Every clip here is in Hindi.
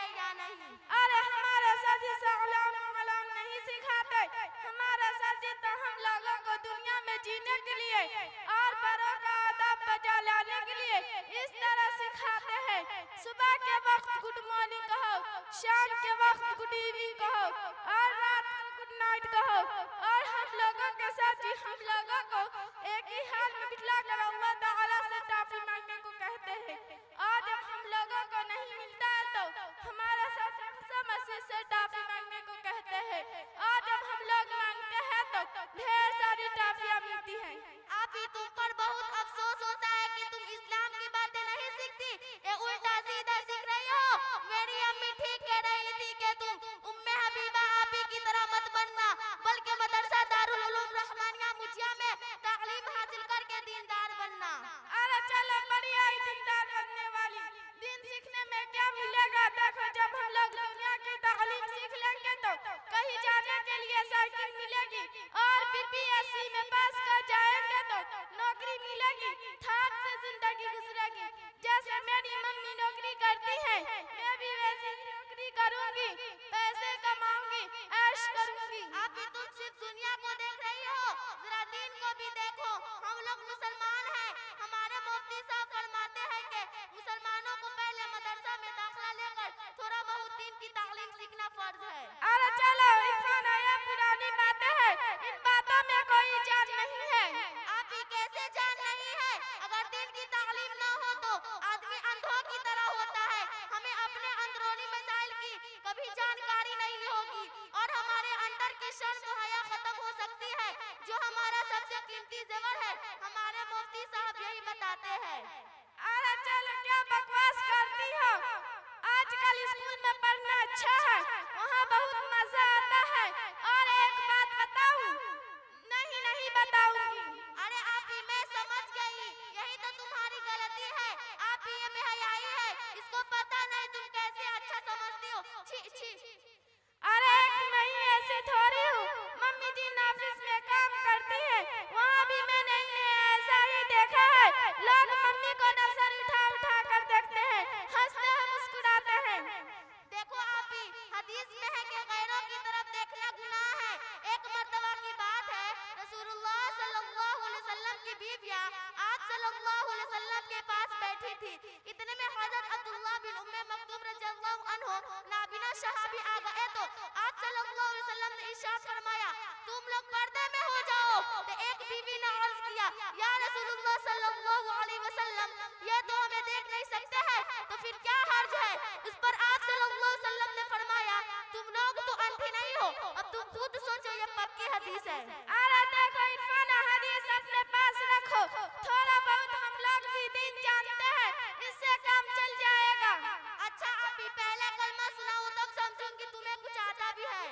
है या नहीं? अरे हमारे सर जी सलाम कलाम नहीं सिखाते। हमारा सर जी तो हम लोगों को दुनिया में जीने के लिए और बड़ों का आदब बजा लाने के लिए इस तरह सिखाते हैं। सुबह के वक्त गुड मॉर्निंग कहो, शाम के वक्त गुड इवनिंग कहो और रात को गुड नाइट कहो। और हम लोगों के सर जी हम लोगों को एक ही हाल में बिठला कर अल्लाह ताला से टॉफी मांगने को कहते हैं। और जब हम लोगों को नहीं मिलता है तो हमारा सर मसीह से टॉफी मांगने को कहते हैं। और जब हम लोग मांगते हैं तो ढेर सारी टॉफियां मिलती हैं। आप ही तुम पर बहुत अफसोस होता है कि तुम इस्लाम की बातें नहीं सीखती, ये उल्टा सीधा सीख रही हो। मेरी अम्मी ठीक कह रही थी कि तुम उम्मे हबीबा आप ही की तरह मत बनना, बल्कि मदरसा दारुल उलूम रहमानिया मुजिया में तालीम हासिल करके दीनदार बनना। अरे चलो बड़ी आई दीनदार बनने वाली। दिन सीखने में क्या मिलेगा? देखो जब हम लोग दुनिया की तालीम सीख लेंगे तो कहीं जाने के लिए साइकिल मिलेगी और बीपीएससी में पास कर जाएंगे तो नौकरी मिलेगी। ठाक से जिंदगी गुजरेगी। जैसे मेरी मम्मी नौकरी करती है मैं भी वैसी ही नौकरी करूंगी, पैसे कमाऊंगी, ऐश करूंगी। आप ही तुम सिर्फ दुनिया को देख रही हो, जरा दीन को भी देखो। हम लोग मुसलमान हैं। हमारे मुफ्ती साहब फरमाते हैं कि मुसलमानों को पहले मदरसा में दाखिला लेकर थोड़ा बहुत दीन की तालीम सीखना फर्ज है। अरे चलो इरफान, ये पुरानी बातें हैं, इन बातों में कोई जान नहीं है। आप ही कैसे जान नहीं है? अगर दीन की तालीम न हो तो आदमी अंधों की तरह होता है। हमें अपने अंदरूनी मसाइल की कभी जानकारी नहीं होगी और हमारे अंदर की शर्म हया खत्म हो सकती है, जो हमारा सबसे कीमती जेवर है। हमारे मुफ्ती साहब यही बताते हैं। अरे चलो क्या बकवास करती हो? आजकल स्कूल में पढ़ना अच्छा है, वहाँ बहुत मजा आता है। और एक बात बताऊं? नहीं नहीं बताऊंगी। अरे आप ही मैं समझ गई, यही तो तुम्हारी गलती है। आप ही ये बेहयाई है, इसको पता नहीं तुम कैसे अच्छा समझती हो। छी छी। अरे मैं ही ऐसी थोड़ी हूँ। मम्मी जी ऑफिस में काम करती है, वहाँ भी मैंने ऐसा ही देखा है। लोग मम्मी को नजर उठा उठा कर देखते हैं, हंसते हैं, मुस्कुराते हैं। देखो आप ही, हदीस में है कि गैरों की तरफ देखना गुनाह है। एक मर्तबा की बात है, रसूलुल्लाह सल्लल्लाहु अलैहि वसल्लम की बीवियां आप सल्लल्लाहु अलैहि वसल्लम के पास बैठी थी। इतने में हजरत अब्दुल्लाह बिन उम्मे मक्तूम रज़ियल्लाहु अन्हु नाबिना सहाबी आ गए तो आप सल्लल्लाहु अलैहि वसल्लम ने इरशाद फरमाया, तुम लोग पर्दे में हो जाओ। तो एक बीवी ने अर्ज किया, या रसूलुल्लाह सल्लल्लाहु अलैहि वसल्लम, ये तो हमें देख नहीं सकते हैं, तो फिर क्या हर्ज है? उस पर आप सल्लल्लाहु अलैहि वसल्लम ने फरमाया, तुम लोग तो अंधे नहीं हो, अब तुम खुद सोचो, ये पक्की हदीस है। अरे देखो इरफान, हदीस अपने पास रखो। थोड़ा बहुत हम लोग भी दीन जानते हैं, इससे काम चल जाएगा। अच्छा आप ही पहला कलमा सुनाओ, तब समझूंगी तुम्हें कुछ आता भी है।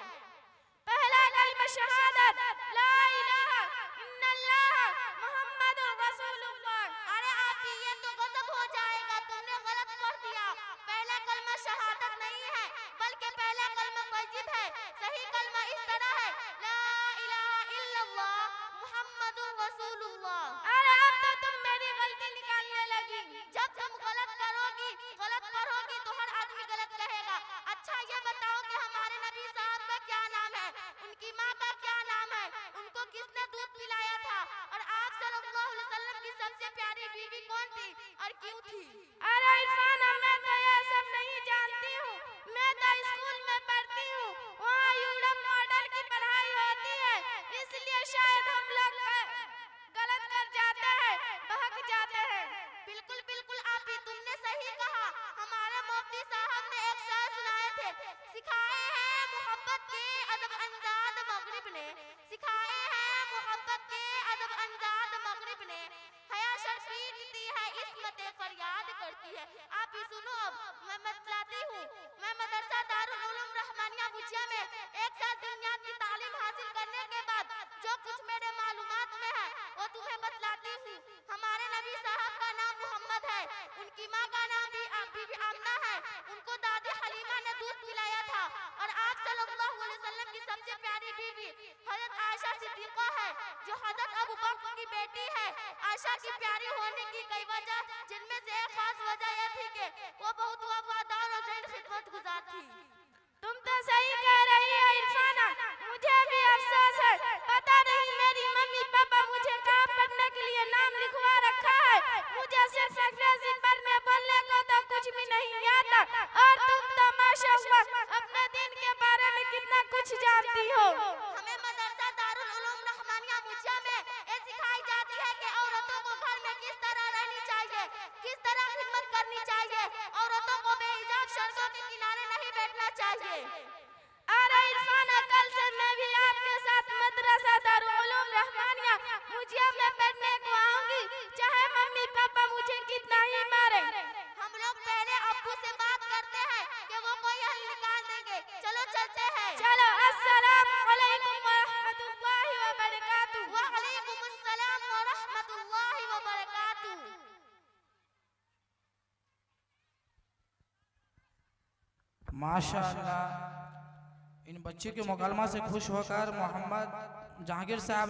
पहला कलमा शहादत ला इलाहा इल्लल्लाह मुहम्मदुर रसूलुल्लाह। अरे आप ही ये तो गजब हो जाएगा, तुमने गलत पढ़ दिया। पहला कलमा शहादत नहीं है, बल्कि पहला कलमा वाजिब है। सही कलमा इस तरह है, ला इलाहा इल्लल्लाह मुहम्मदुर रसूलुल्लाह। अरे अब तो तुम मेरी गलती निकालने लगी। जब तुम गलत करोगी, गलत पढ़ोगी तो हर आदमी गलत कहेगा। अच्छा ये बताओ कि हमारे नबी साहब का क्या नाम है, उनकी माँ का क्या नाम है, उनको किसने दूध पिलाया था, और आप सल्लल्लाहु अलैहि वसल्लम की सबसे प्यारी बीवी कौन थी और क्यों थी? अरे इरफान, मैं तो ये सब नहीं जानती हूँ। मैं तो स्कूल में पढ़ती हूँ, वहाँ यूरोप मॉडल की पढ़ाई होती है, इसलिए शायद हम लोग गलत कर जाते हैं, बहक जाते हैं। बिल्कुल बिल्कुल आप ही तुमने सही कहा। हमारे मुफ्ती साहब ने एक शायर सुनाए थे, सिखाए हैं मोहब्बत के अदब अंदाज मगरिब ने, सिखाए हैं मोहब्बत के अदब अंदाज मगरिब ने, हया शर्फीटती है इस्मत फरियाद करती है। आप ही सुनो, अब मैं बतलाती हूँ। मैं मदरसा दारुल उलूम रहमानिया मुजिया में एक साल दुनिया की तालीम हासिल करने के बाद जो कुछ मेरे मालूमात में है वो तुम्हें बतलाती हूँ। हमारे नबी साहब का नाम मोहम्मद है, उनकी माँ का नाम भी बीबी आमना है। उनको दादी हलीमा ने दूध पिलाया था, और आप सल्लल्लाहु अलैहि वसल्लम की सबसे प्यारी बीवी हजरत आयशा सिद्दीका है, जो हजरत अबू बकर की बेटी है। आयशा की प्यारी होने की कई वजह, जिनमें से एक खास वजह यह थी कि वो बहुत वफादार और जैन खिदमत गुजार कुछ जानती हो? हमें मदरसा दारुल उलूम रहमानिया मुजिया में ये सिखाई जाती है कि औरतों को घर में किस तरह रहनी चाहिए, किस तरह खिदमत करनी चाहिए, औरतों को बेहिजाब सड़कों के किनारे नहीं बैठना चाहिए। अरे इरफाना, कल से मैं भी आपके साथ मदरसा दारुल उलूम रहमानिया मुजिया में पढ़ने को आऊंगी, चाहे मम्मी पापा मुझे कितना ही मारे। हम लोग पहले अब्बू से बात करते हैं कि वो कोई हल निकाल देंगे। चलो चलते हैं। चलो, अस्सलाम वालेकुम व रहमतुल्लाहि व बरकातुहू। वालेकुम अस्सलाम व रहमतुल्लाहि व बरकातुहू। माशाअल्लाह, इन बच्चे के मुकालमा से खुश होकर मोहम्मद जहांगीर साहब